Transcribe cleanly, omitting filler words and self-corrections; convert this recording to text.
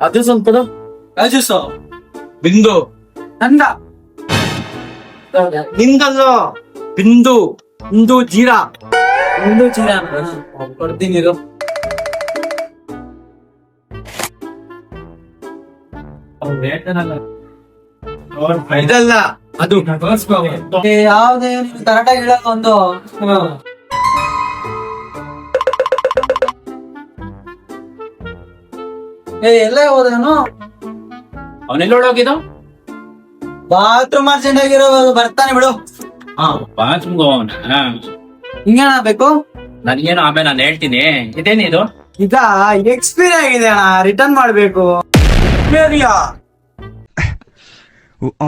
ಅದು ಸ್ವಲ್ಪ ರಾಜಸ್ಸು ಬಿಂದು ನಂದ ನಿಂದಲ್ಲ ಬಿಂದು ಇಂದು ಜೀರಾ ಒಂದು ಚೀರ ಕೊಡ್ತೀನಿ ಇರು. ಇದಲ್ಲ ಅದು ಯಾವ್ದೇ ಕರೆಕ್ಟಾಗಿ ಹೇಳೋದು ಒಂದು. ಎಲ್ಲ ಹೋದನು ಅವನೆಲ್ಲ ಹೋಗಿದ ಬಾತ್ರೂಮ್ ಅರ್ಜೆಂಟ್ ಆಗಿರೋ ಬರ್ತಾನೆ ಬಿಡು. ಬಾತ್ರೂಮ್ ಹಿಂಗೇನ ಬೇಕು ನನ್ಗೇನು ಆಮೇಲೆ ನಾನು ಹೇಳ್ತೀನಿ. ಇದೇನಿದು ಈಗ ಎಕ್ಸ್ಪೈರಿ ಆಗಿದೆ ಅಣ್ಣ, ರಿಟರ್ನ್ ಮಾಡ್ಬೇಕು. Oh